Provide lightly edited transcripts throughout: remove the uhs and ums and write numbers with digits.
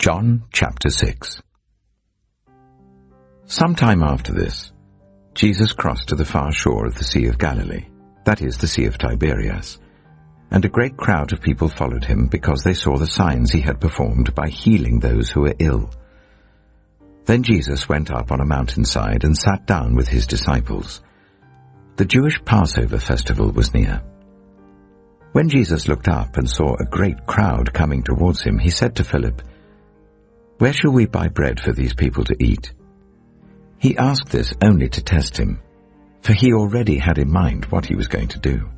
John chapter 6. Some time after this, Jesus crossed to the far shore of the Sea of Galilee, that is, the Sea of Tiberias, and a great crowd of people followed him because they saw the signs he had performed by healing those who were ill. Then Jesus went up on a mountainside and sat down with his disciples. The Jewish Passover festival was near. When Jesus looked up and saw a great crowd coming towards him, he said to Philip, "Where shall we buy bread for these people to eat?" He asked this only to test him, for he already had in mind what he was going to do.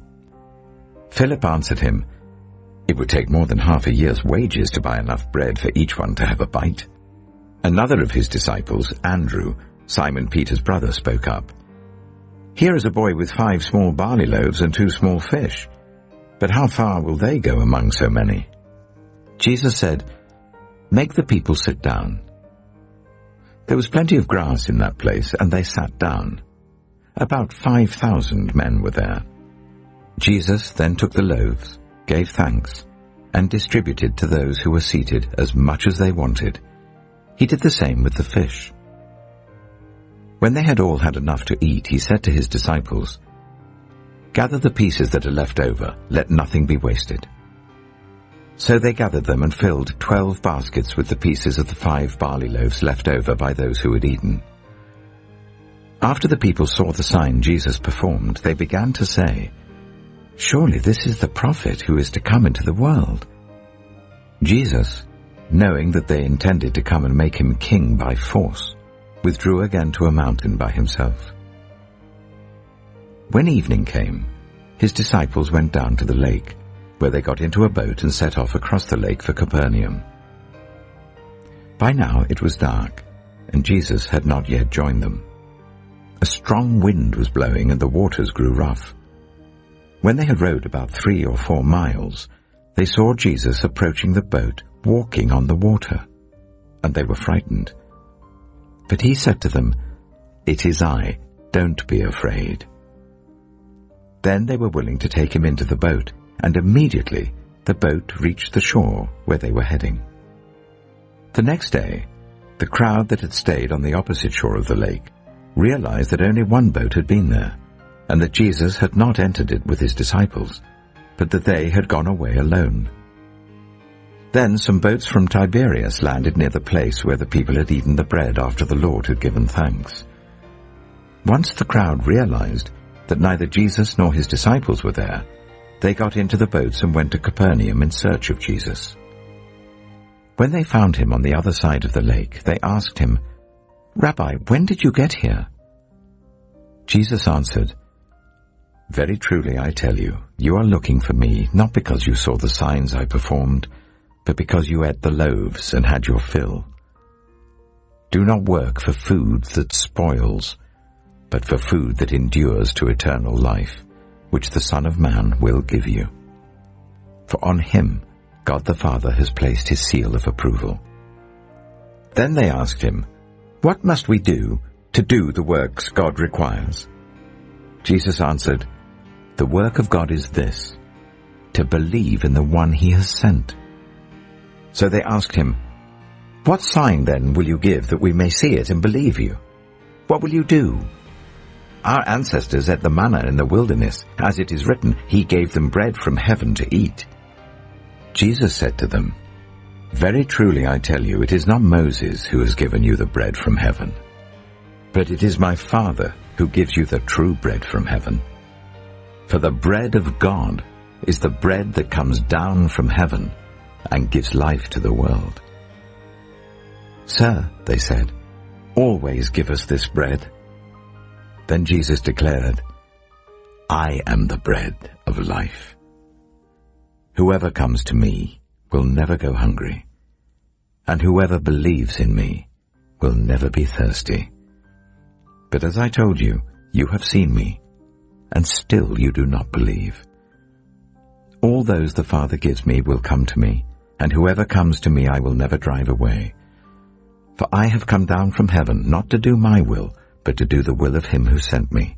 Philip answered him, "It would take more than half a year's wages to buy enough bread for each one to have a bite." Another of his disciples, Andrew, Simon Peter's brother, spoke up. "Here is a boy with 5 small barley loaves and 2 small fish. But how far will they go among so many?" Jesus said, "Make the people sit down." There was plenty of grass in that place, and they sat down. About 5,000 men were there. Jesus then took the loaves, gave thanks, and distributed to those who were seated as much as they wanted. He did the same with the fish. When they had all had enough to eat, he said to his disciples, "Gather the pieces that are left over, let nothing be wasted." So they gathered them and filled 12 baskets with the pieces of the 5 barley loaves left over by those who had eaten. After the people saw the sign Jesus performed, they began to say, "Surely this is the prophet who is to come into the world." Jesus, knowing that they intended to come and make him king by force, withdrew again to a mountain by himself. When evening came, his disciples went down to the lake, where they got into a boat and set off across the lake for Capernaum. By now it was dark, and Jesus had not yet joined them. A strong wind was blowing, and the waters grew rough. When they had rowed about 3 or 4 miles, they saw Jesus approaching the boat, walking on the water, and they were frightened. But he said to them, "It is I, don't be afraid." Then they were willing to take him into the boat, and immediately the boat reached the shore where they were heading. The next day, the crowd that had stayed on the opposite shore of the lake realized that only one boat had been there, and that Jesus had not entered it with his disciples, but that they had gone away alone. Then some boats from Tiberias landed near the place where the people had eaten the bread after the Lord had given thanks. Once the crowd realized that neither Jesus nor his disciples were there, they got into the boats and went to Capernaum in search of Jesus. When they found him on the other side of the lake, they asked him, "Rabbi, when did you get here?" Jesus answered, "Very truly I tell you, you are looking for me, not because you saw the signs I performed, but because you ate the loaves and had your fill. Do not work for food that spoils, but for food that endures to eternal life, which the Son of Man will give you. For on him God the Father has placed his seal of approval." Then they asked him, "What must we do to do the works God requires?" Jesus answered, "The work of God is this, to believe in the one he has sent." So they asked him, "What sign then will you give that we may see it and believe you? What will you do? Our ancestors ate the manna in the wilderness. As it is written, he gave them bread from heaven to eat." Jesus said to them, "Very truly I tell you, it is not Moses who has given you the bread from heaven, but it is my Father who gives you the true bread from heaven. For the bread of God is the bread that comes down from heaven and gives life to the world." "Sir," they said, "always give us this bread." Then Jesus declared, "I am the bread of life. Whoever comes to me will never go hungry, and whoever believes in me will never be thirsty. But as I told you, you have seen me, and still you do not believe. All those the Father gives me will come to me, and whoever comes to me I will never drive away. For I have come down from heaven not to do my will, but to do the will of him who sent me.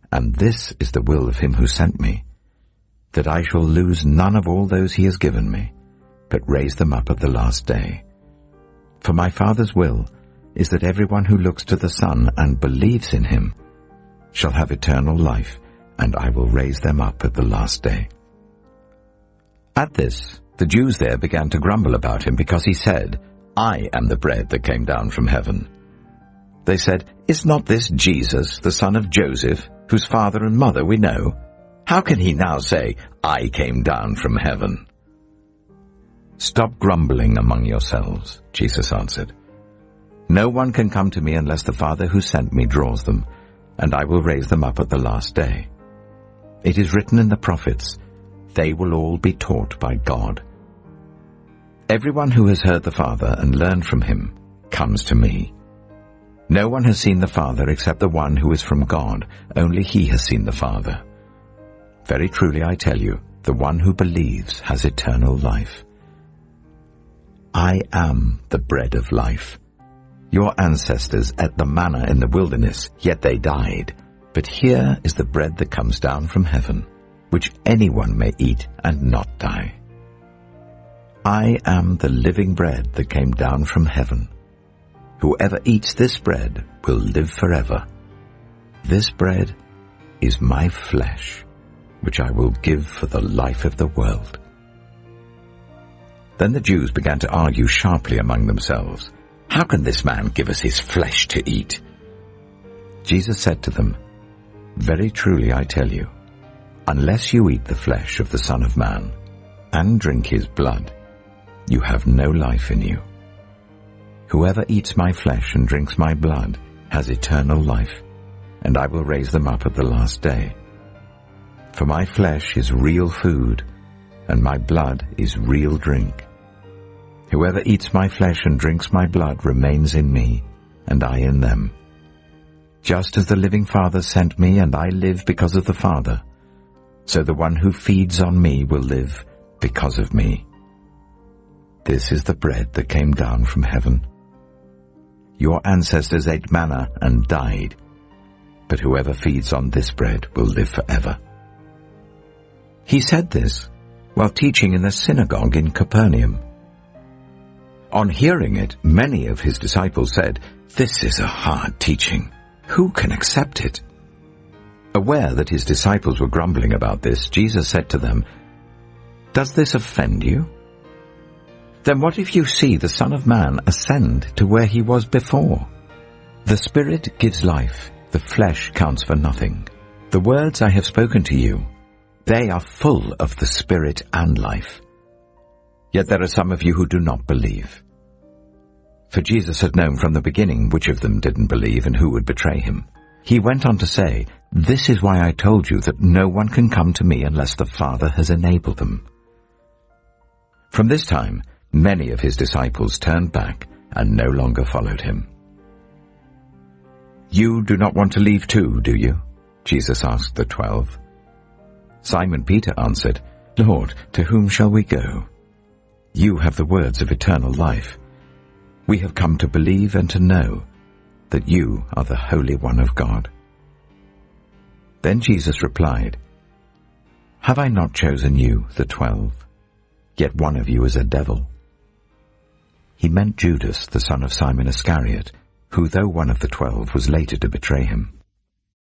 And this is the will of him who sent me, that I shall lose none of all those he has given me, but raise them up at the last day. For my Father's will is that everyone who looks to the Son and believes in him shall have eternal life, and I will raise them up at the last day." At this, the Jews there began to grumble about him because he said, "I am the bread that came down from heaven." They said, "Is not this Jesus, the son of Joseph, whose father and mother we know? How can he now say, 'I came down from heaven'?" "Stop grumbling among yourselves," Jesus answered. "No one can come to me unless the Father who sent me draws them, and I will raise them up at the last day. It is written in the prophets, 'They will all be taught by God.' Everyone who has heard the Father and learned from him comes to me. No one has seen the Father except the one who is from God. Only he has seen the Father. Very truly I tell you, the one who believes has eternal life. I am the bread of life. Your ancestors ate the manna in the wilderness, yet they died. But here is the bread that comes down from heaven, which anyone may eat and not die. I am the living bread that came down from heaven. Whoever eats this bread will live forever. This bread is my flesh, which I will give for the life of the world." Then the Jews began to argue sharply among themselves, "How can this man give us his flesh to eat?" Jesus said to them, "Very truly I tell you, unless you eat the flesh of the Son of Man and drink his blood, you have no life in you. Whoever eats my flesh and drinks my blood has eternal life, and I will raise them up at the last day. For my flesh is real food, and my blood is real drink. Whoever eats my flesh and drinks my blood remains in me, and I in them. Just as the living Father sent me, and I live because of the Father, so the one who feeds on me will live because of me. This is the bread that came down from heaven. Your ancestors ate manna and died, but whoever feeds on this bread will live forever." He said this while teaching in the synagogue in Capernaum. On hearing it, many of his disciples said, "This is a hard teaching. Who can accept it?" Aware that his disciples were grumbling about this, Jesus said to them, "Does this offend you? Then what if you see the Son of Man ascend to where he was before? The Spirit gives life, the flesh counts for nothing. The words I have spoken to you, they are full of the Spirit and life. Yet there are some of you who do not believe." For Jesus had known from the beginning which of them didn't believe and who would betray him. He went on to say, "This is why I told you that no one can come to me unless the Father has enabled them." From this time, many of his disciples turned back and no longer followed him. "You do not want to leave too, do you?" Jesus asked the 12. Simon Peter answered, "Lord, to whom shall we go? You have the words of eternal life. We have come to believe and to know that you are the Holy One of God." Then Jesus replied, "Have I not chosen you, the 12? Yet one of you is a devil." He meant Judas, the son of Simon Iscariot, who, though one of the 12, was later to betray him.